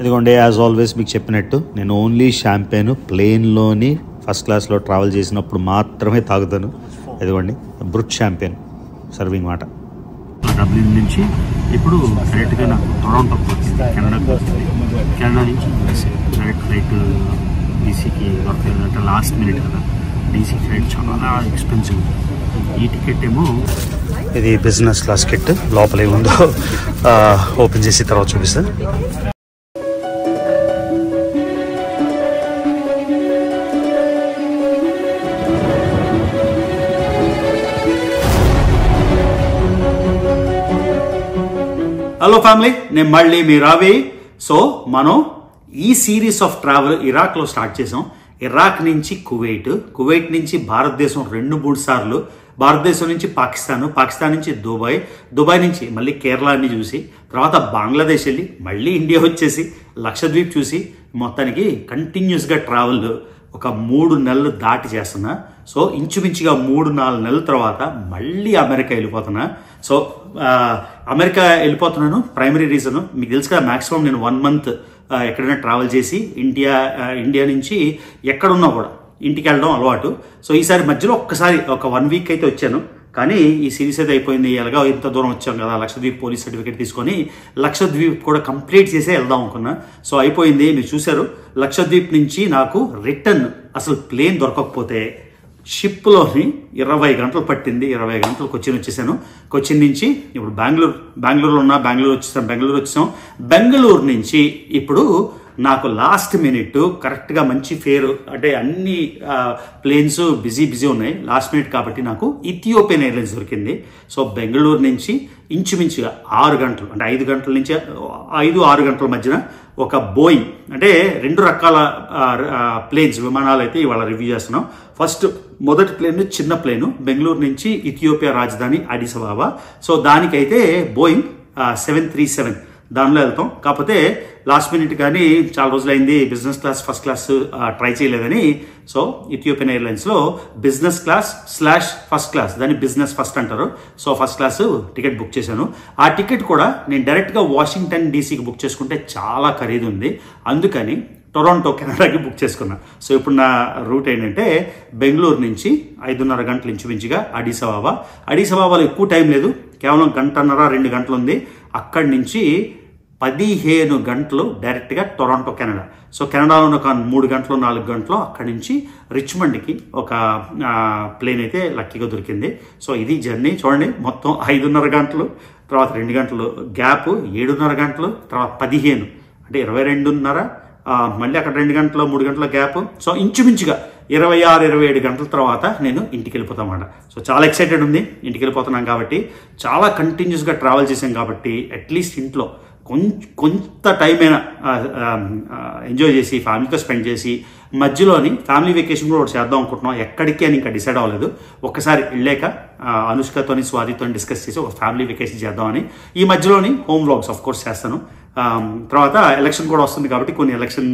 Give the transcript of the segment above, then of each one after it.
ఇదిగోండి, as always మీకు చెప్పినట్టు నేను ఓన్లీ షాంపెయిన్ ప్లేన్లోని ఫస్ట్ క్లాస్లో ట్రావెల్ చేసినప్పుడు మాత్రమే తాగుతాను. ఇదిగోండి బ్రూట్ షాంపెయిన్ సర్వింగ్ మాట. డబ్లిన్ నుంచి ఇప్పుడు డైరెక్ట్గా నాకు టొరాంటోకి వచ్చింది, కెనడాకి వచ్చింది. కెనడా నుంచి డైరెక్ట్ ఫ్లైట్ డీసీకి దొరకలేదంటే లాస్ట్ మినిట్ కదా. డీసీ ఫ్లైట్ చాలా ఎక్స్పెన్సివ్. ఈ టికెట్ ఏమో ఇది బిజినెస్ క్లాస్ టికెట్. లోపల ఏముందో ఓపెన్ చేసి తర్వాత చూపిస్తాను. హలో ఫ్యామిలీ, నేను మళ్ళీ మీ రావి. సో మనం ఈ సిరీస్ ఆఫ్ ట్రావెల్ ఇరాక్లో స్టార్ట్ చేసాం. ఇరాక్ నుంచి కువైట్ నుంచి భారతదేశం 2-3 సార్లు, భారతదేశం నుంచి పాకిస్తాన్ నుంచి దుబాయ్ నుంచి మళ్ళీ కేరళని చూసి, తర్వాత బంగ్లాదేశ్ వెళ్ళి మళ్ళీ ఇండియా వచ్చేసి లక్షద్వీప్ చూసి, మొత్తానికి కంటిన్యూస్గా ట్రావెల్ ఒక 3 నెలలు దాటి చేస్తున్నా. సో ఇంచుమించుగా 3-4 నెలల తర్వాత మళ్ళీ అమెరికా వెళ్ళిపోతున్నా. సో అమెరికా వెళ్ళిపోతున్నాను ప్రైమరీ రీజన్ మీకు తెలుసు కదా, మ్యాక్సిమం నేను 1 మంత్ ఎక్కడైనా ట్రావెల్ చేసి ఇండియా నుంచి ఎక్కడున్నా కూడా ఇంటికి వెళ్ళడం అలవాటు. సో ఈసారి మధ్యలో ఒక్కసారి ఒక 1 వీక్ అయితే వచ్చాను. కానీ ఈ సిరీస్ అయితే అయిపోయింది. ఎలాగో ఇంత దూరం వచ్చాం కదా, లక్షద్వీప్ పోలీస్ సర్టిఫికేట్ తీసుకొని లక్షద్వీప్ కూడా కంప్లీట్ చేసే వెళ్దాం అనుకున్నా. సో అయిపోయింది, మీరు చూశారు. లక్షద్వీప్ నుంచి నాకు రిటర్న్ అసలు ప్లేన్ దొరకకపోతే షిప్లోని 20 గంటలు పట్టింది. 20 గంటలు కొచ్చిన్ వచ్చేసాను. కొచ్చిన్ నుంచి ఇప్పుడు బెంగళూరులో ఉన్నా, బెంగళూరు వచ్చాం. బెంగళూరు నుంచి ఇప్పుడు నాకు లాస్ట్ మినిట్ కరెక్ట్గా మంచి ఫేర్, అంటే అన్ని ప్లేన్స్ బిజీ ఉన్నాయి. లాస్ట్ మినిట్ కాబట్టి నాకు ఇథియోపియన్ ఎయిర్లైన్స్ దొరికింది. సో బెంగళూరు నుంచి ఇంచుమించుగా 6 గంటలు, అంటే 5 గంటల నుంచి 5-6 గంటల మధ్యన ఒక బోయింగ్, అంటే 2 రకాల ప్లేన్స్ విమానాలు అయితే ఇవాళ రివ్యూ చేస్తున్నాం. ఫస్ట్ మొదటి ప్లేన్ చిన్న ప్లేను, బెంగళూరు నుంచి ఇథియోపియా రాజధాని అడిస్ అబాబా. సో దానికైతే బోయింగ్ 737 దానిలో వెళ్తాం. కాకపోతే లాస్ట్ మినిట్ కానీ చాలా రోజులైంది business class first class try చేయలేదని, సో ఇథియోపియన్ ఎయిర్లైన్స్లో బిజినెస్ క్లాస్ / ఫస్ట్ క్లాస్, దాన్ని బిజినెస్ ఫస్ట్ అంటారు. So first class ticket book చేశాను. ఆ టికెట్ కూడా నేను డైరెక్ట్గా వాషింగ్టన్ డీసీకి బుక్ చేసుకుంటే చాలా ఖరీదు ఉంది. అందుకని టొరాంటో కెనడాకి బుక్ చేసుకున్నా. సో ఇప్పుడు నా రూట్ ఏంటంటే బెంగళూరు నుంచి 5:30 గంటలు ఇంచుమించుగా అడిస్ అబాబాలో ఎక్కువ టైం లేదు, కేవలం 1.5-2 గంటలు ఉంది. అక్కడి నుంచి 15 గంటలు డైరెక్ట్గా టొరాంటో కెనడా. సో కెనడాలో ఒక 3 గంటలు 4 గంటలు అక్కడి నుంచి రిచ్మండ్కి ఒక ప్లేన్ అయితే లక్కీగా దొరికింది. సో ఇది జర్నీ చూడండి. మొత్తం 5:30 గంటలు, తర్వాత 2 గంటలు గ్యాప్, 7:30 గంటలు, తర్వాత 15 అంటే 22:30, మళ్ళీ అక్కడ 2 గంటలు 3 గంటల గ్యాప్. సో ఇంచుమించుగా 26-27 గంటల తర్వాత నేను ఇంటికి వెళ్ళిపోతాం అన్నమాట. సో చాలా ఎక్సైటెడ్ ఉంది. ఇంటికి వెళ్ళిపోతున్నాం కాబట్టి, చాలా కంటిన్యూస్గా ట్రావెల్ చేసాం కాబట్టి అట్లీస్ట్ ఇంట్లో కొంత టైం అయినా ఎంజాయ్ చేసి ఫ్యామిలీతో స్పెండ్ చేసి, మధ్యలోని ఫ్యామిలీ వెకేషన్ కూడా ఒకటి చేద్దాం అనుకుంటున్నాం. ఎక్కడికి అని ఇంకా డిసైడ్ అవ్వలేదు. ఒక్కసారి వెళ్ళాక అనుష్కతోని స్వాతితో డిస్కస్ చేసి ఒక ఫ్యామిలీ వెకేషన్ చేద్దామని. ఈ మధ్యలోని హోమ్ వ్లాగ్స్ ఆఫ్ కోర్స్ చేస్తాను. తర్వాత ఎలక్షన్ కూడా వస్తుంది కాబట్టి కొన్ని ఎలక్షన్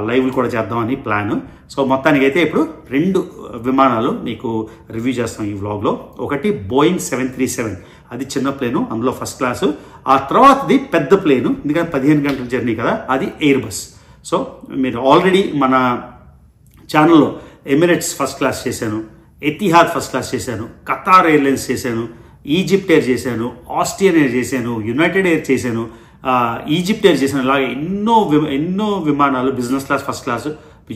లైవ్లు కూడా చేద్దామని ప్లాన్. సో మొత్తానికి అయితే ఇప్పుడు 2 విమానాలు మీకు రివ్యూ చేస్తాం ఈ వ్లాగ్లో. ఒకటి బోయింగ్ 737, అది చిన్న ప్లేను, అందులో ఫస్ట్ క్లాసు. ఆ తర్వాతది పెద్ద ప్లేను, ఎందుకంటే 15 గంటల జర్నీ కదా, అది ఎయిర్ బస్. సో మీరు ఆల్రెడీ మన ఛానల్లో ఎమిరేట్స్ ఫస్ట్ క్లాస్ చేశాను, ఎతిహాద్ ఫస్ట్ క్లాస్ చేశాను, ఖతార్ ఎయిర్లైన్స్ చేశాను, ఈజిప్ట్ ఎయిర్ చేశాను, ఆస్ట్రియన్ ఎయిర్ చేశాను, యునైటెడ్ ఎయిర్ చేశాను, ఈజిప్ట్ ఎయిర్ చేశాను. ఇలాగే ఎన్నో విమానాలు బిజినెస్ క్లాస్ ఫస్ట్ క్లాస్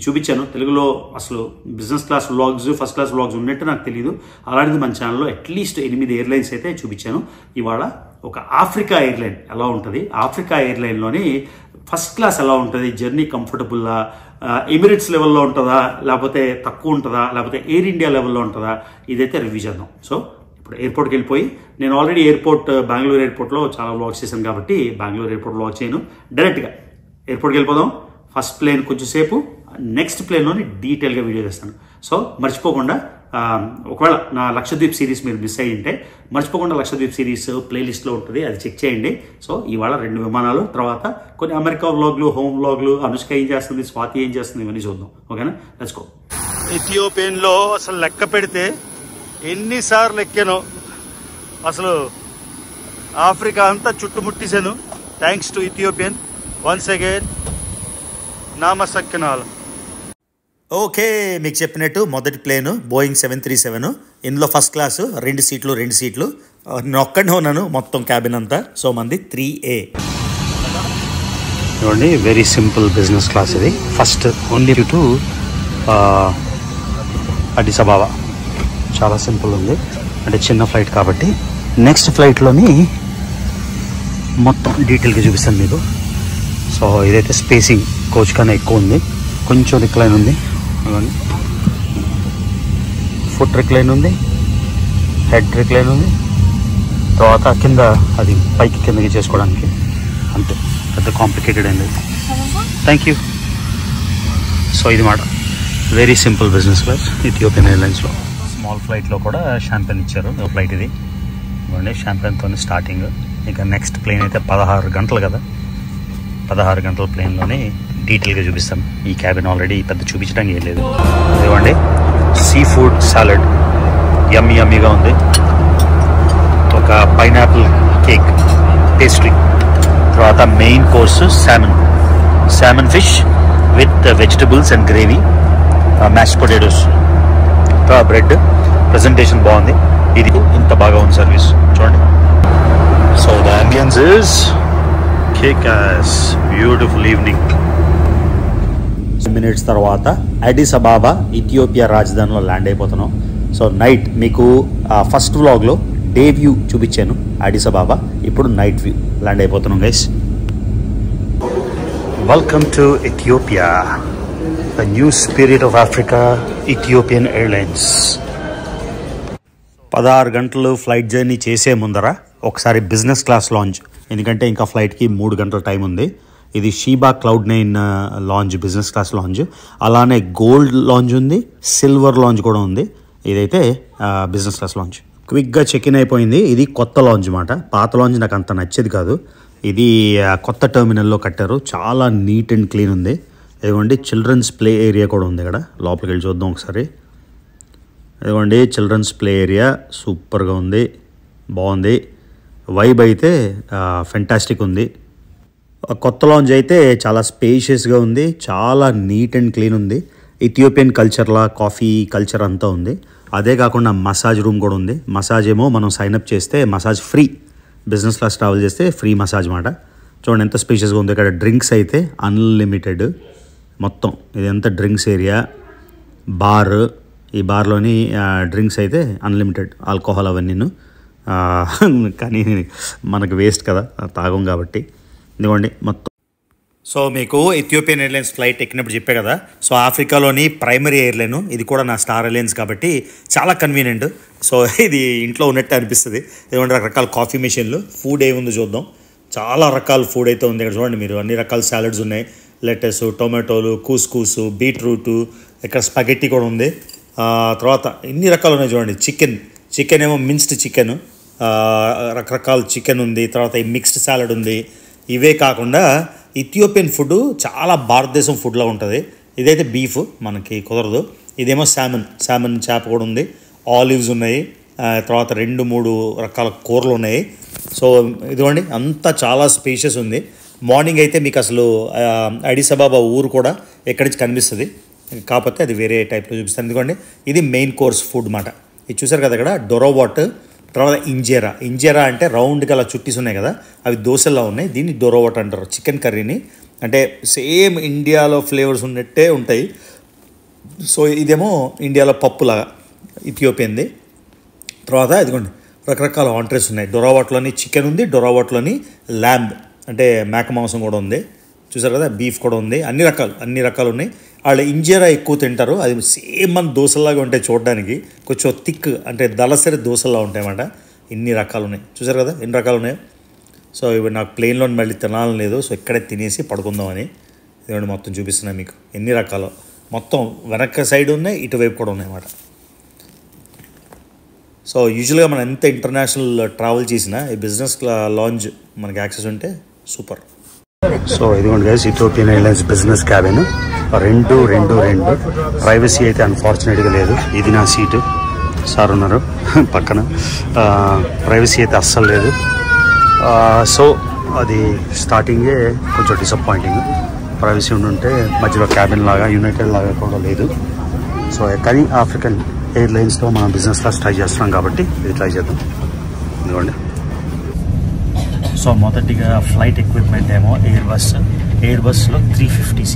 చూపించాను. తెలుగులో అసలు business class vlogs first class vlogs ఉన్నట్టు నాకు తెలియదు. అలాంటిది మన ఛానల్లో అట్లీస్ట్ 8 ఎయిర్లైన్స్ అయితే చూపించాను. ఇవాళ ఒక ఆఫ్రికా ఎయిర్లైన్ ఎలా ఉంటుంది, ఆఫ్రికా ఎయిర్లైన్లోని ఫస్ట్ క్లాస్ ఎలా ఉంటుంది, జర్నీ కంఫర్టబుల్లా, ఎమిరేట్స్ లెవెల్లో ఉంటుందా, లేకపోతే తక్కువ ఉంటుందా, లేకపోతే ఎయిర్ ఇండియా లెవెల్లో ఉంటుందా, ఇదైతే రివ్యూ చేద్దాం. సో ఇప్పుడు ఎయిర్పోర్ట్కి వెళ్ళిపోయి, నేను ఆల్రెడీ బెంగళూరు ఎయిర్పోర్ట్లో చాలా వ్లాగ్స్ చేశాను కాబట్టి బెంగళూరు ఎయిర్పోర్ట్ వ్లాగ్ చేయను. డైరెక్ట్గా ఎయిర్పోర్ట్కి వెళ్ళిపోదాం. ఫస్ట్ ప్లేన్ కొంచెం సేపు, నెక్స్ట్ ప్లేన్లోని డీటెయిల్గా వీడియో చేస్తాను. సో మర్చిపోకుండా, ఒకవేళ నా లక్షద్వీప్ సిరీస్ మీరు మిస్ అయ్యి ఉంటే మర్చిపోకుండా లక్షద్వీప్ సిరీస్ ప్లేలిస్ట్లో ఉంటుంది, అది చెక్ చేయండి. సో ఇవాళ 2 విమానాలు, తర్వాత కొన్ని అమెరికా వ్లాగ్లు, హోమ్ వ్లాగ్లు, అనుష్క ఏం చేస్తుంది, స్వాతి ఏం చేస్తుంది, ఇవన్నీ చూద్దాం. ఓకేనా, లెట్స్ గో. ఇథియోపియన్లో అసలు లెక్క పెడితే ఎన్నిసార్లు ఎక్కాను, అసలు ఆఫ్రికా అంతా చుట్టుముట్టేశాను thanks to Ethiopian. Once again నామసక్కినాల్. ఓకే, మీకు చెప్పినట్టు మొదటి ప్లేను బోయింగ్ 737. ఇందులో ఫస్ట్ క్లాసు 2 సీట్లు నేను ఒక్కడే ఉన్నాను మొత్తం క్యాబిన్ అంతా. సో మంది 3A. చూడండి, వెరీ సింపుల్ బిజినెస్ క్లాస్ ఇది. First only to అడిస్ అబాబా. చాలా సింపుల్ ఉంది, అంటే చిన్న ఫ్లైట్ కాబట్టి. నెక్స్ట్ ఫ్లైట్లోని మొత్తం డీటెయిల్గా చూపిస్తాను మీకు. సో ఇదైతే స్పేసింగ్ కోచ్ కన్నా ఎక్కువ ఉంది, కొంచెం రిక్లైన్ ఉంది, ఫుట్ రిక్లైన్ ఉంది, హెడ్ రిక్లైన్ ఉంది, తర్వాత కింద అది పైకి కిందకి చేసుకోవడానికి. అంతే, పెద్ద కాంప్లికేటెడ్ అయింది. Thank you. సో ఇది మాట very simple business class Ethiopian ఎయిర్లైన్స్లో. స్మాల్ ఫ్లైట్లో కూడా షాంపెన్ ఇచ్చారు. ఫ్లైట్ ఇది ఇవ్వండి, షాంపెన్తో స్టార్టింగ్. ఇక నెక్స్ట్ ప్లేన్ అయితే 16 గంటలు కదా, 16 గంటల ప్లేన్లోనే డీటెయిల్గా చూపిస్తాను. ఈ క్యాబిన్ ఆల్రెడీ పెద్ద చూపించడానికి ఏం లేదు. ఇవ్వండి, సీ ఫుడ్ సాలడ్ యమ్మీగా ఉంది. ఒక పైనాపిల్ కేక్ పేస్ట్రీ, తర్వాత main course శామన్ fish with vegetables and gravy, mashed potatoes, bread. Presentation బాగుంది. ఇది ఇంత బాగా ఉంది సర్వీస్ చూడండి. So the ambience is kick-ass. Beautiful evening. Minutes తర్వాత అడిస్ అబాబా ఇథియోపియా రాజధానిలో ల్యాండ్ అయిపోతున్నాం. సో నైట్ మీకు ఫస్ట్ వ్లాగ్లో డే వ్యూ చూపించాను అడిస్ అబాబా, ఇప్పుడు నైట్ వ్యూ ల్యాండ్ అయిపోతున్నాం guys. Welcome to Ethiopia, the new spirit of Africa, Ethiopian airlines. 16 గంటలు ఫ్లైట్ జర్నీ చేసే ముందర ఒకసారి బిజినెస్ క్లాస్ లాంచ్, ఎందుకంటే ఇంకా ఫ్లైట్కి 3 గంటల టైం ఉంది. ఇది షీబా Cloud9 lounge, business class lounge. అలానే గోల్డ్ లాంచ్ ఉంది, సిల్వర్ లాంచ్ కూడా ఉంది. ఇదైతే బిజినెస్ క్లాస్ లాంచ్. క్విక్గా చెక్ ఇన్ అయిపోయింది. ఇది కొత్త లాంచ్ అన్నమాట. పాత లాంచ్ నాకు అంత నచ్చేది కాదు. ఇది కొత్త టెర్మినల్లో కట్టారు, చాలా నీట్ అండ్ క్లీన్ ఉంది. ఇదిగోండి, చిల్డ్రన్స్ ప్లే ఏరియా కూడా ఉంది ఇక్కడ. లోపలికి వెళ్ళి చూద్దాం ఒకసారి. ఇదిగోండి, చిల్డ్రన్స్ ప్లే ఏరియా సూపర్గా ఉంది, బాగుంది. వైబ్ అయితే ఫెంటాస్టిక్ ఉంది. కొత్త లాంచ్ అయితే చాలా స్పేషియస్గా ఉంది, చాలా నీట్ అండ్ క్లీన్ ఉంది. ఇథియోపియన్ కల్చర్లా కాఫీ కల్చర్ అంతా ఉంది. అదే కాకుండా మసాజ్ రూమ్ కూడా ఉంది. మసాజ్ ఏమో మనం సైన్అప్ చేస్తే massage free, business class travel చేస్తే ఫ్రీ మసాజ్ మాట. చూడండి ఎంత స్పేషియస్గా ఉంది. ఇక్కడ డ్రింక్స్ అయితే అన్లిమిటెడ్ మొత్తం. ఇదంతా డ్రింక్స్ ఏరియా, బార్. ఈ బార్లోని డ్రింక్స్ అయితే అన్లిమిటెడ్, ఆల్కహాల్ అవన్నీను. కానీ మనకు వేస్ట్ కదా, తాగం కాబట్టి. ఇదిగోండి మొత్తం. సో మీకు ఇథియోపియన్ ఎయిర్లైన్స్ ఫ్లైట్ ఎక్కినప్పుడు చెప్పే కదా, సో ఆఫ్రికాలోని ప్రైమరీ ఎయిర్లైన్ ఇది కూడా నా స్టార్ ఎయిర్లైన్స్ కాబట్టి చాలా కన్వీనియంట్. సో ఇది ఇంట్లో ఉన్నట్టే అనిపిస్తుంది. ఇదిగోండి రకరకాల కాఫీ మెషిన్లు. ఫుడ్ ఏముందో చూద్దాం. చాలా రకాల ఫుడ్ అయితే ఉంది ఇక్కడ చూడండి మీరు. అన్ని రకాల సాలడ్స్ ఉన్నాయి, లెటస్, టొమాటోలు, కూస్కూసు, బీట్రూటు, ఇక్కడ స్పగెట్టి కూడా ఉంది. తర్వాత ఎన్ని రకాలు ఉన్నాయి చూడండి. చికెన్ ఏమో మిన్స్డ్ చికెన్, రకరకాల చికెన్ ఉంది. తర్వాత ఈ మిక్స్డ్ సాలడ్ ఉంది. ఇవే కాకుండా ఇథియోపియన్ ఫుడ్ చాలా భారతదేశం ఫుడ్లో ఉంటుంది. ఇదైతే బీఫ్ మనకి కుదరదు. ఇదేమో శామన్ చేప కూడా ఉంది. ఆలివ్స్ ఉన్నాయి, తర్వాత 2-3 రకాల కూరలు ఉన్నాయి. సో ఇదిగోండి అంతా చాలా స్పేషియస్ ఉంది. మార్నింగ్ అయితే మీకు అసలు అడిస్ అబాబా ఊరు కూడా ఎక్కడి నుంచి కనిపిస్తుంది, కాకపోతే అది వేరే టైప్లో చూపిస్తాను. ఎందుకంటే ఇది మెయిన్ కోర్స్ ఫుడ్ మాట. ఇది చూసారు కదా ఇక్కడ డొరోవాట్, తర్వాత ఇంజేరా అంటే రౌండ్గా అలా చుట్టీస్ ఉన్నాయి కదా, అవి దోశలా ఉన్నాయి. దీన్ని డొరోవాట్ అంటారు. చికెన్ కర్రీని, అంటే సేమ్ ఇండియాలో ఫ్లేవర్స్ ఉన్నట్టే ఉంటాయి. సో ఇదేమో ఇండియాలో పప్పులాగా ఇథియోపియన్ది. తర్వాత ఇదిగోండి రకరకాల ఆంట్రీస్ ఉన్నాయి. డొరోవాట్లోని చికెన్ ఉంది, డొరోవాట్లోని ల్యాంబ్ అంటే మేక మాంసం కూడా ఉంది. చూసారు కదా, బీఫ్ కూడా ఉంది. అన్ని రకాలు ఉన్నాయి. వాళ్ళు ఇంజేరా ఎక్కువ తింటారు. అది సేమ్ మన దోశలాగా ఉంటాయి చూడడానికి, కొంచెం థిక్ అంటే దళసరి దోశలా ఉంటాయి అన్నమాట. ఇన్ని రకాలు ఉన్నాయి. చూసారు కదా ఎన్ని రకాలు ఉన్నాయి. సో ఇవి నాకు ప్లేన్లో మళ్ళీ తినాలని లేదు, సో ఇక్కడే తినేసి పడుకుందామని ఇదిగోండి మొత్తం చూపిస్తున్నాను మీకు ఎన్ని రకాలు. మొత్తం వెనక సైడ్ ఉన్నాయి, ఇటువైపు కూడా ఉన్నాయి అన్నమాట. సో యూజువల్గా మనం ఎంత ఇంటర్నేషనల్ ట్రావెల్ చేసినా ఈ బిజినెస్ లాంచ్ మనకి యాక్సెస్ ఉంటే సూపర్. సో ఇదిగోండి guys, Ethiopian airlines business cabin 2 privacy అయితే అన్ఫార్చునేట్గా లేదు. ఇది నా సీటు, సార్ ఉన్నారు పక్కన. ప్రైవసీ అయితే అస్సలు లేదు. సో అది స్టార్టింగే కొంచెం డిసప్పాయింటింగ్. ప్రైవసీ ఉంటే మధ్యలో క్యాబిన్ లాగా యునైటెడ్ లాగా కూడా లేదు. సో కానీ ఆఫ్రికన్ ఎయిర్లైన్స్తో మనం బిజినెస్ క్లాస్ ట్రై చేస్తున్నాం కాబట్టి ఇది ట్రై చేద్దాం. ఇదిగోండి. సో మొదటిగా ఫ్లైట్ ఎక్విప్మెంట్ ఏమో ఎయిర్ బస్లో 350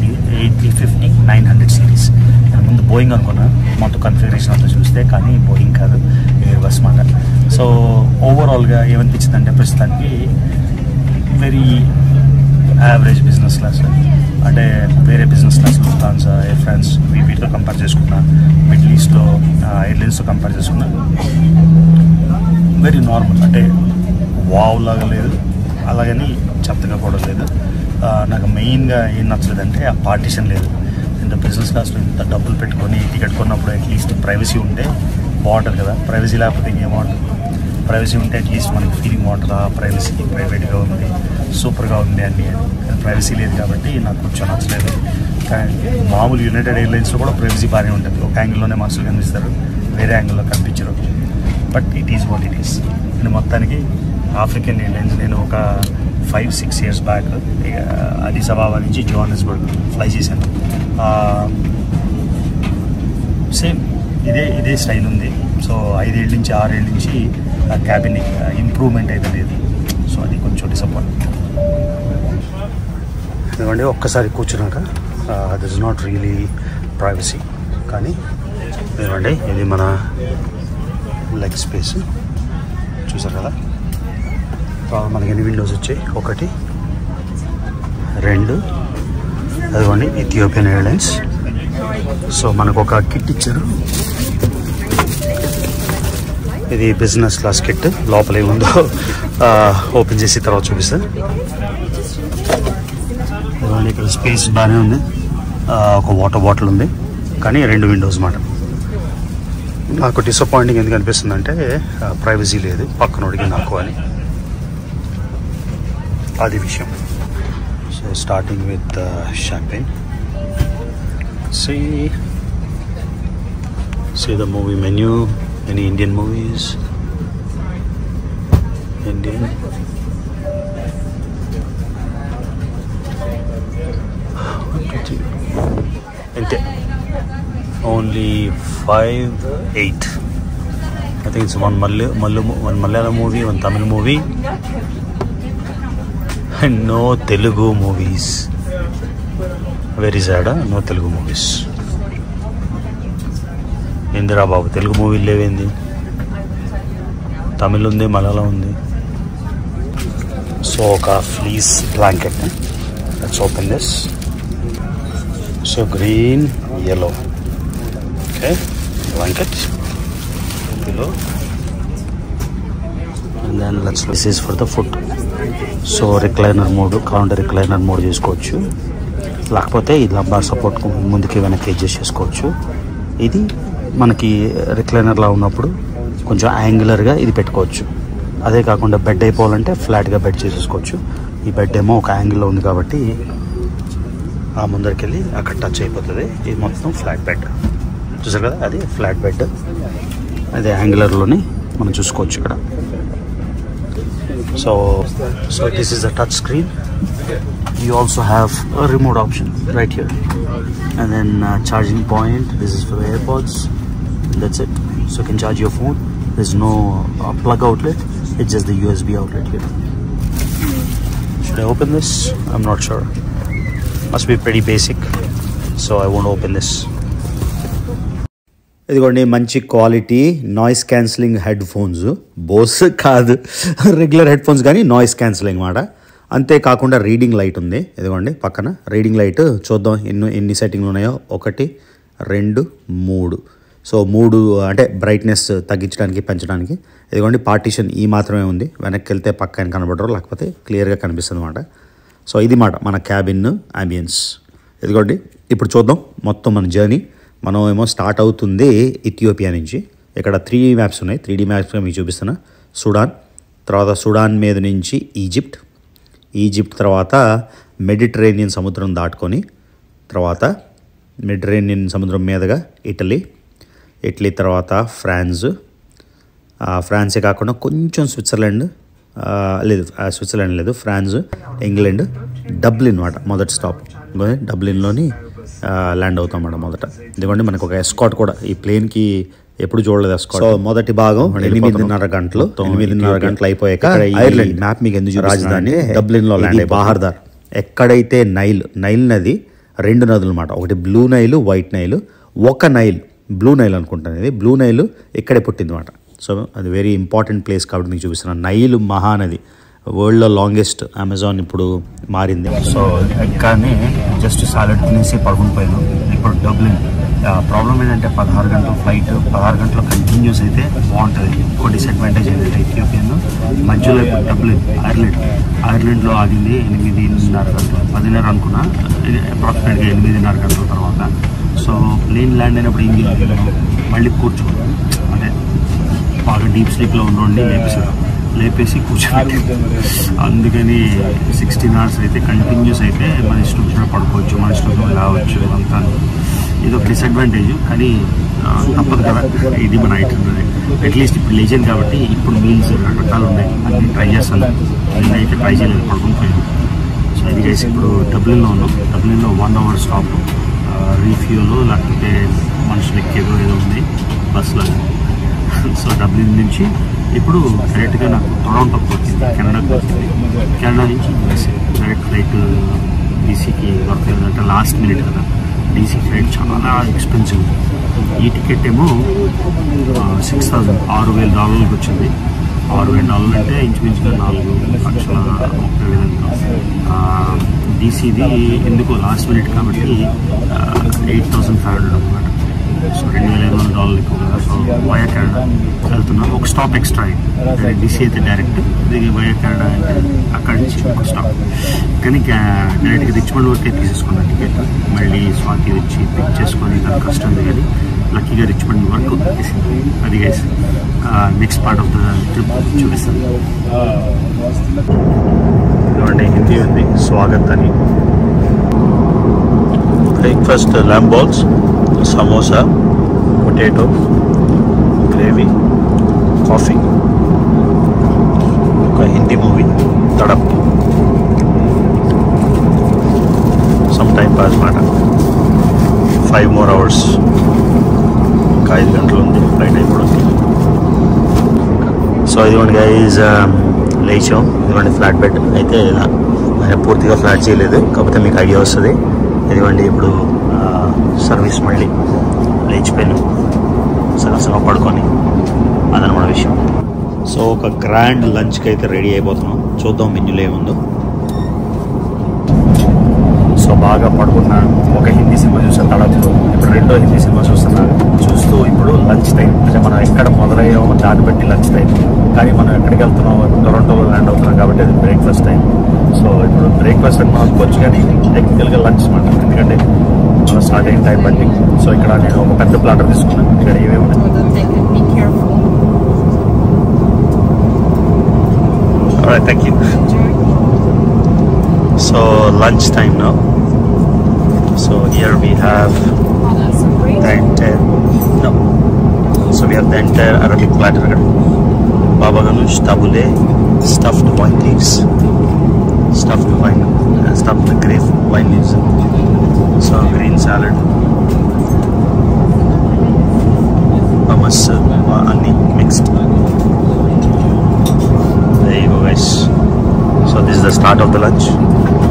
సిరీస్. నేను ముందు బోయింగ్ అనుకున్నా మొత్తం కన్ఫిగరేషన్ అంతా చూస్తే, కానీ బోయింగ్ కాదు, ఎయిర్ బస్ మాట. సో ఓవరాల్గా ఏమనిపించింది అంటే ప్రస్తుతానికి వెరీ యావరేజ్ బిజినెస్ క్లాస్. అంటే వేరే business class Lufthansa, Air France వీటితో కంపేర్ చేసుకున్నా, మిడిల్ ఈస్ట్లో ఎయిర్లైన్స్తో కంపేర్ చేసుకున్నా వెరీ నార్మల్. అంటే వావ్ లాగా లేదు, అలాగని చెత్తగా కూడా లేదు. నాకు మెయిన్గా ఏం నచ్చలేదంటే ఆ పార్టీషన్ లేదు. ఇంత బిజినెస్ క్లాస్లో ఇంత డబ్బులు పెట్టుకొని టికెట్ కొన్నప్పుడు అట్లీస్ట్ ప్రైవసీ ఉంటే బాగుంటుంది కదా. ప్రైవసీ లేకపోతే ఇంకేమవుతుంది? ప్రైవసీ ఉంటే అట్లీస్ట్ మనకి ఫీలింగ్ బాగుంటుంది, ఆ ప్రైవసీ ప్రైవేట్గా ఉంది, సూపర్గా ఉంది అన్నీ. కానీ ప్రైవసీ లేదు కాబట్టి నాకు కొంచెం నచ్చలేదు. కానీ మామూలు యునైటెడ్ ఎయిర్లైన్స్లో కూడా ప్రైవసీ బాగానే ఉంటుంది. ఒక యాంగిల్లోనే మనుషులు కనిపిస్తారు, వేరే యాంగిల్లో కనిపించరు. But it is what it is. నేను మొత్తానికి ఆఫ్రికన్ ఎయిర్లైన్స్ నేను ఒక 5-6 years బ్యాక్ అడిస్ అబాబా నుంచి జోహానస్బర్గ్ ఫ్లై చేశాను. సేమ్ ఇదే స్టైల్ ఉంది. సో 5 ఏళ్ళ నుంచి 6 ఏళ్ళ నుంచి క్యాబిన్ ఇంప్రూవ్మెంట్ అయితే లేదు. సో అది కొంచెం డిసప్పాయింట్. ఎందుకంటే ఒక్కసారి కూర్చున్నాక this is not really privacy. కానీ ఎందుకంటే ఇది మన లెగ్ స్పేస్ చూసారు కదా. మనకి ఎన్ని విండోస్ వచ్చాయి? 1, 2. అదిగోండి ఇథియోపియన్ ఎయిర్లైన్స్. సో మనకు ఒక కిట్ ఇచ్చారు. ఇది బిజినెస్ క్లాస్ కిట్. లోపల ఏముందో ఓపెన్ చేసి తర్వాత చూపిస్తాను. ఇక్కడ స్పేస్ బాగానే ఉంది. ఒక వాటర్ బాటిల్ ఉంది, కానీ 2 విండోస్ మాట. నాకు డిసప్పాయింటింగ్ ఎందుకు అనిపిస్తుంది అంటే ప్రైవసీ లేదు పక్కనోడికి నాకు అని, అది విషయం. So starting with champagne. See the movie menu. Any Indian movies? Indian. Ante. Only 5-8. I think it's one Malayalam movie, one Tamil movie, and no Telugu movies. Very sad, huh? No Telugu movies. ఏందిరా బాబు, తెలుగు మూవీలు లేవేంది? తమిళ్ ఉంది, మలయాళం ఉంది. So ఒక fleas blanket. Let's open this. So green, yellow. Okay, blanket below. And then this is for the foot. So recliner mode, counter recliner mode చేసుకోవచ్చు. లేకపోతే ఇది lumbar support ముందుకి వెనక్కి అడ్జస్ట్ చేసుకోవచ్చు. ఇది మనకి రిక్లైనర్లా ఉన్నప్పుడు కొంచెం యాంగులర్గా ఇది పెట్టుకోవచ్చు. అదే కాకుండా బెడ్ అయిపోవాలంటే ఫ్లాట్గా బెడ్ చేసేసుకోవచ్చు. ఈ బెడ్ ఏమో ఒక యాంగిల్లో ఉంది కాబట్టి ఆ ముందరికి వెళ్ళి అక్కడ టచ్ అయిపోతుంది. ఇది మొత్తం ఫ్లాట్ బెడ్ చూసారు కదా, అది ఫ్లాట్ బెడ్. అదే యాంగులర్లోని మనం చూసుకోవచ్చు ఇక్కడ. So this is the touch screen. You also have a remote option right here, and then charging point. This is for the AirPods. That's it. So you can charge your phone. There's no plug outlet. It's just the USB outlet here. Should I open this? I'm not sure. Must be pretty basic, so I won't open this. ఇదిగోండి మంచి quality noise cancelling headphones. Bose కాదు, regular headphones, కానీ noise cancelling మాట. అంతేకాకుండా reading light ఉంది. ఇదిగోండి పక్కన reading light. చూద్దాం ఎన్ని సెట్టింగ్లు ఉన్నాయో. 1, 2, 3. సో 3 అంటే బ్రైట్నెస్ తగ్గించడానికి, పెంచడానికి. ఇదిగోండి పార్టీషన్ ఈ మాత్రమే ఉంది. వెనక్కి వెళ్తే పక్కన కనబడరు, లేకపోతే క్లియర్గా కనిపిస్తుంది అన్నమాట. సో ఇది మాట మన క్యాబిన్ అంబియన్స్. ఇదిగోండి ఇప్పుడు చూద్దాం మొత్తం మన జర్నీ. మనం ఏమో స్టార్ట్ అవుతుంది ఇథియోపియా నుంచి. ఇక్కడ 3D మ్యాప్స్ ఉన్నాయి. 3D మ్యాప్స్గా మీకు చూపిస్తున్నా. సుడాన్, తర్వాత సుడాన్ మీద నుంచి ఈజిప్ట్ తర్వాత మెడిటరేనియన్ సముద్రం దాటుకొని, తర్వాత మెడిటరేనియన్ సముద్రం మీదుగా ఇటలీ తర్వాత ఫ్రాన్సే కాకుండా కొంచెం స్విట్జర్లాండ్, లేదు స్విట్జర్లాండ్ లేదు, ఫ్రాన్స్, ఇంగ్లాండ్, డబ్లిన్ మాట మొదటి స్టాప్. డబ్లిన్లోని ల్యాండ్ అవుతాం అన్నమాట మొదట. ఎందుకంటే మనకు ఒక ఎస్కాట్ కూడా ఈ ప్లేన్కి ఎప్పుడు చూడలేదు ఎస్కాట్. సో మొదటి భాగం 8.5 గంటలు, 8.5 గంటలు అయిపోయాక ఐర్లాండ్ మ్యాప్ మీకు ఎందుకు రాజధాని డబ్లిన్లో ల్యాండ్ అయ్యి బాహర్దార్. ఎక్కడైతే నైల్ నది 2 నదులు అన్నమాట, ఒకటి బ్లూ నైల్, వైట్ నైల్. ఒక నైల్ బ్లూ నైల్ అనుకుంటాను, ఇది బ్లూ నైల్ ఇక్కడే పుట్టింది అన్నమాట. సో అది వెరీ ఇంపార్టెంట్ ప్లేస్ కాబట్టి మీకు చూపిస్తున్నాను. నైల్ మహానది, వరల్డ్లో లాంగెస్ట్. అమెజాన్ ఇప్పుడు మారింది. సో కానీ జస్ట్ సాలెడ్ తినేసి పడుకుని పోయాను. ఇప్పుడు డబ్లిన్ ప్రాబ్లం ఏంటంటే 16 గంటల ఫ్లైట్, 16 గంటలు కంటిన్యూస్ అయితే బాగుంటుంది. ఒక డిసడ్వాంటేజ్ ఏంటంటే ఇథియోపియన్ మధ్యలో డబ్లిన్ ఐర్లాండ్లో ఆగింది 8.5 గంటలు, 10:30 అనుకున్నా, అప్రాక్సిమేట్గా 8.5 గంటల తర్వాత. సో ప్లేన్ ల్యాండ్ అయినప్పుడు ఏం చేయాలి, మళ్ళీ కూర్చోవాలి, అంటే బాగా డీప్ స్లీప్లో ఉండి లేపేసి కూర్చోవాలి. అందుకని 16 hours అయితే కంటిన్యూస్ అయితే మన ఇష్టం పడుకోవచ్చు, మన ఇష్టం రావచ్చు అంతా. ఇది ఒక డిసడ్వాంటేజ్, కానీ తప్పదు కదా, ఇది మన ఐటనరీ. అట్లీస్ట్ ఇప్పుడు లేచాను కాబట్టి ఇప్పుడు మీల్స్ రకరకాలు ఉన్నాయి, అన్నీ ట్రై చేస్తాను. నేనైతే ట్రై చేయలేదు, పడుకుని పోయాను. సో ఇది చేసి ఇప్పుడు డబ్లిన్లో ఉన్నాం. డబ్లిన్లో 1 hour స్టాప్, రీఫ్యూల్ లేకపోతే మనుషులు ఎక్కేదో ఏదో ఉంది బస్సులో. సో డబ్లిన్ నుంచి ఇప్పుడు డైరెక్ట్గా నాకు టొరంటోకి వచ్చింది, కెనడాకి వచ్చింది. కెనడా నుంచి యూఎస్ఏ డైరెక్ట్ ఫ్లైట్ డీసీకి దొరకలేదు, అంటే లాస్ట్ మినిట్ కదా. డీసీ ఫ్లైట్ చాలా ఎక్స్పెన్సివ్. ఈ టికెట్ ఏమో $6,000 వచ్చింది. $6,000 అంటే ఇంచుమించుగా 4,30,000 డీసీది ఎందుకో లాస్ట్ మినిట్ కాబట్టి 8,500 అనమాట. సో $2,500 ఎక్కువ కదా. సో వయా కెనడా వెళ్తున్నాం, ఒక స్టాప్ ఎక్స్ట్రా అయింది. డీసీ అయితే డైరెక్ట్, ఇది వయా కెనడా అంటే అక్కడి నుంచి ఒక స్టాప్. కానీ డైరెక్ట్గా రిచ్మండ్ వరకే తీసేసుకున్నాను టికెట్. మళ్ళీ స్వాతి వచ్చి పిక్ చేసుకొని దాని కష్టం కానీ లక్కీగా రిచ్మండ్ వరకు తీసింది. అది guys next part of the trip చూపిస్తాను. ఇదిగోండి హిందీ ఉంది, స్వాగత్ అని. Breakfast lamb balls, samosa, potato gravy, coffee. ఒక Hindi movie తడప్, some time pass మాట. 5 more hours, ఇంకా 5 గంటలు ఉంది ఫ్లైట్ అయిపోవడానికి. సో ఇదిగోండి గైజ్ లేచాం. ఇదిగోండి ఫ్లాట్ బెడ్ అయితే పూర్తిగా ఫ్లాట్ చేయలేదు, కాకపోతే మీకు ఐడియా వస్తుంది. ఇదిగోండి ఇప్పుడు సర్వీస్ మళ్ళీ లేచిపోయాను, సగం పడుకొని, అదనమాట విషయం. సో ఒక గ్రాండ్ లంచ్కి అయితే రెడీ అయిపోతున్నాం. చూద్దాం మెన్యూలో ఏముందో. సో బాగా పడుకున్నా, ఒక హిందీ సినిమా చూసాను తడపులో, ఇప్పుడు 2వ హిందీ సినిమా చూస్తూ ఇప్పుడు లంచ్ టైం. అంటే మనం ఎక్కడ మొదలయ్యామో దాన్ని బట్టి లంచ్ టైం, కానీ మనం ఎక్కడికి వెళ్తున్నామో టొరంటోలో ల్యాండ్ అవుతున్నాం కాబట్టి అది బ్రేక్ఫాస్ట్ టైం. సో ఇప్పుడు బ్రేక్ఫాస్ట్ అని మనం అనుకోవచ్చు, కానీ టెక్నికల్గా లంచ్ మాట, ఎందుకంటే మనం స్టార్ట్ అయిన టైం బట్టి. సో ఇక్కడ నేను ఒక పెద్ద ప్లాటర్ తీసుకున్నాను. ఇక్కడ ఏమేమి ఉన్నాయి, thank you. So lunch time now. So here we have the entire the entire Arabic platter. Baba Ganoush, tabbouleh, stuffed wine leaves, stuffed grape wine leaves. So green salad, hummus, onion mixed. There you go guys. So this is the start of the lunch.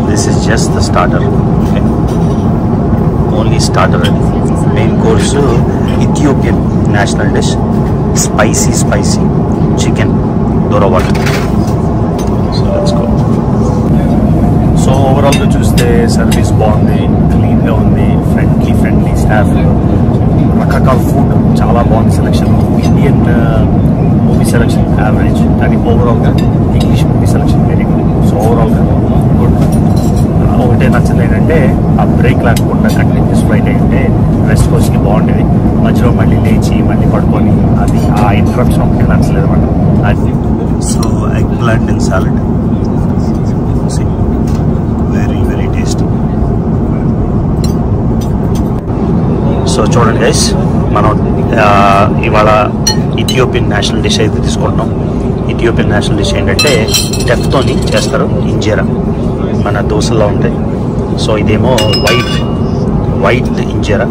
This is just the starter. Okay. Only starter. Main course Ethiopian national dish, spicy chicken dorawat. So let's go. So overall గా చూస్తే service బాగుంది, clean గా ఉంది, friendly staff, రకరకాల food చాలా బాగుంది. Selection Indian movie selection average, కానీ ఓవరాల్గా English movie selection very good. So ఓవరాల్గా గుడ్. ఒకటే నచ్చింది ఏంటంటే ఆ బ్రేక్ లేకుండా కంటిన్యూస్ ఫ్లైట్ అయింటే వెస్ట్ కోస్ట్కి బాగుండేది. మధ్యలో మళ్ళీ లేచి మళ్ళీ పడుకొని అది ఆ ఇంటరప్షన్ ఒకటి నచ్చలేదు అనమాట. అది so egg plant and salad, very tasty. So చూడండి గైస్, మనం ఇవాళ ఇథియోపియన్ నేషనల్ డిష్ అయితే తీసుకుంటాం. ఇథియోపియన్ నేషనల్ డిష్ ఏంటంటే టెఫ్తోని చేస్తారు ఇంజేరా, మన దోశల్లో ఉంటాయి. సో ఇదేమో వైట్ ఇంజేరా,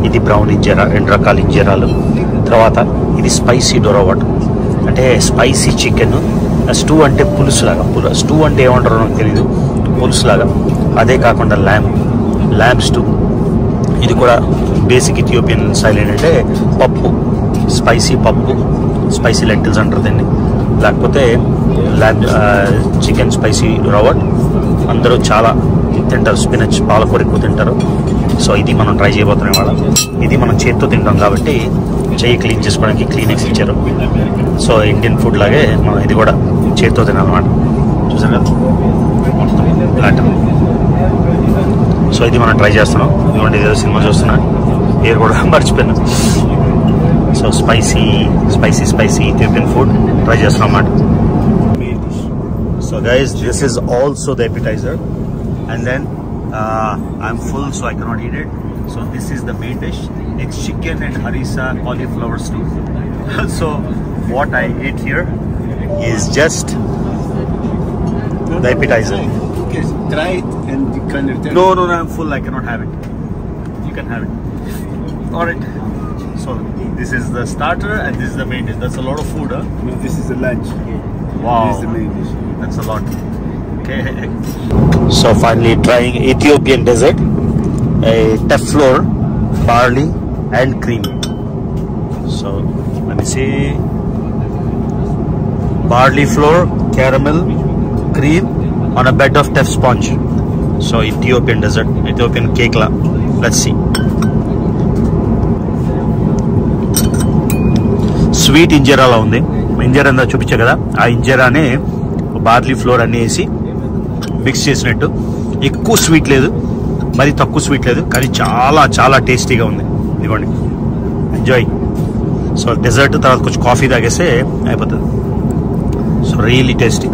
ఇది బ్రౌన్ ఇంజేరా, 2 రకాల ఇంజేరాలు. తర్వాత ఇది స్పైసీ డొరోవాట్, అంటే స్పైసీ చికెన్. స్టూ అంటే పులుసులాగా, స్టూ అంటే ఏమంటారో నాకు తెలీదు, పులుసులాగా. అదే కాకుండా ల్యామ్ స్టూ, ఇది కూడా బేసిక్ ఇథియోపియన్ స్టైల్. ఏంటంటే పప్పు, స్పైసీ లెంటిల్స్ అంటారు దీన్ని, లేకపోతే చికెన్ స్పైసీ డొరోవాట్. అందరూ చాలా తింటారు, స్పినచ్, పాలకూర ఎక్కువ తింటారు. సో ఇది మనం ట్రై చేయబోతున్నాం ఇవాళ. ఇది మనం చేతితో తింటాం కాబట్టి చెయ్యి క్లీన్ చేసుకోవడానికి క్లీనెక్స్ ఇచ్చారు. సో ఇండియన్ ఫుడ్ లాగే మనం ఇది కూడా చేతితో తినాలన్నమాట. చూసారు కదా లాంటిది. సో ఇది మనం ట్రై చేస్తున్నాం. ఇదిగోండి, ఏదో సినిమా చూస్తున్నా, పేరు కూడా మర్చిపోయాను. So spicy Ethiopian food try చేస్తున్నాం అన్నమాట. So guys, this is also the appetizer. And then I'm full, so I cannot eat it. So this is the main dish. It's chicken and harissa cauliflower stew. So what I ate here is just the appetizer. Okay, try it and you can return. No, I'm full. I cannot have it. You can have it. Alright. So this is the starter and this is the main dish. That's a lot of food, huh? No, this is the lunch. Wow. This is the main dish. That's a lot. Okay. So finally trying Ethiopian dessert, a teff flour, barley and cream. So let me see, barley flour, caramel, cream on a bed of teff sponge. So Ethiopian dessert, Ethiopian cake la. Let's see. Sweet injera la undi. Injera anda chupicha kada, aa injera ne barley flour anni esi mix చేసినట్టు. ఎక్కువ sweet లేదు, మరి తక్కువ sweet లేదు, కానీ చాలా చాలా టేస్టీగా ఉంది. ఇదిగోండి, ఎంజాయ్. సో డెజర్ట్ తర్వాత కొంచెం కాఫీ తాగేస్తే అయిపోతుంది. So really tasty.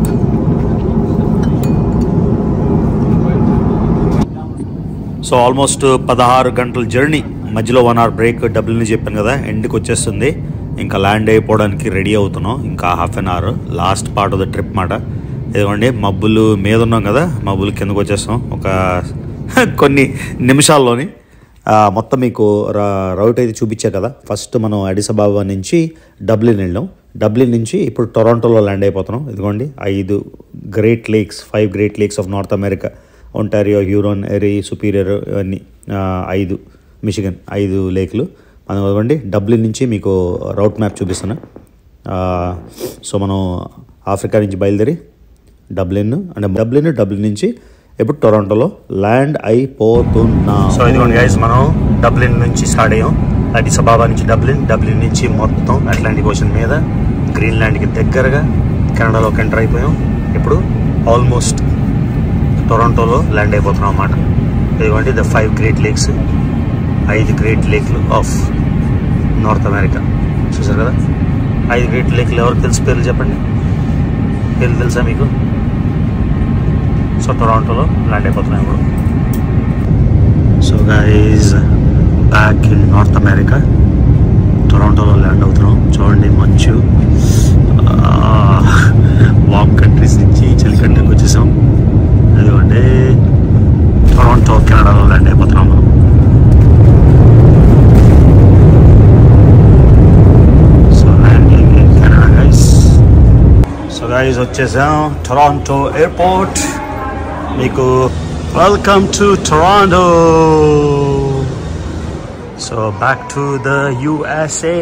So almost 16 గంటల జర్నీ, మధ్యలో 1 hour బ్రేక్. డబ్లిన్ చెప్పాను కదా, ఎండ్కి వచ్చేస్తుంది. ఇంకా ల్యాండ్ అయిపోవడానికి రెడీ అవుతున్నాం. ఇంకా ½ an hour, last part of the trip మాట. ఇదిగోండి, మబ్బులు మీద ఉన్నాం కదా, మబ్బులు కిందకు వచ్చేస్తాం ఒక కొన్ని నిమిషాల్లోని. మొత్తం మీకు రౌట్ అయితే చూపించా కదా. ఫస్ట్ మనం అడిస్ అబాబా నుంచి డబ్లిన్ వెళ్ళాం. డబ్లిన్ నుంచి ఇప్పుడు టొరాంటోలో ల్యాండ్ అయిపోతున్నాం. ఇదిగోండి, 5 great lakes of North America, Ontario, Huron, Erie, Superior, ఇవన్నీ 5, మిషిగన్ 5 లేక్లు. మనం ఇదిగోండి డబ్లిన్ నుంచి మీకు రౌట్ మ్యాప్ చూపిస్తాను. సో మనం ఆఫ్రికా నుంచి బయలుదేరి డబ్లిన్ నుంచి ఇప్పుడు టొరాంటోలో ల్యాండ్ అయిపోతున్నాం. సో ఇదిగోండి గైస్, మనం డబ్లిన్ నుంచి స్టార్ట్ అయ్యాం. అడిస్ అబాబా నుంచి డబ్లిన్ నుంచి మొత్తం అట్లాంటిక్ ఓషన్ మీద గ్రీన్లాండ్కి దగ్గరగా కెనడాలోకి ఎంటర్ అయిపోయాం. ఇప్పుడు ఆల్మోస్ట్ టొరాంటోలో ల్యాండ్ అయిపోతున్నాం అన్నమాట. ఇదిగోండి ద 5 గ్రేట్ లేక్స్, 5 గ్రేట్ లేక్లు ఆఫ్ నార్త్ అమెరికా. చూసారు కదా, 5 గ్రేట్ లేక్లు. ఎవరికి తెలుసు పేర్లు చెప్పండి, పేర్లు తెలుసా మీకు? సో టొరాంటోలో ల్యాండ్ అయిపోతున్నాం ఇప్పుడు. So guys, back in North America, టొరాంటోలో ల్యాండ్ అవుతున్నాం. చూడండి, మంచు, వామ్ కంట్రీస్ నుంచి చలి కంట్రీకి వచ్చేసాం. ఎందుకంటే టొరాంటో కెనడాలో ల్యాండ్ అయిపోతున్నాం మనం. So landing in Canada guys. So guys, వచ్చేసాం టొరాంటో ఎయిర్పోర్ట్. మీకు welcome to Toronto. So back to the USA.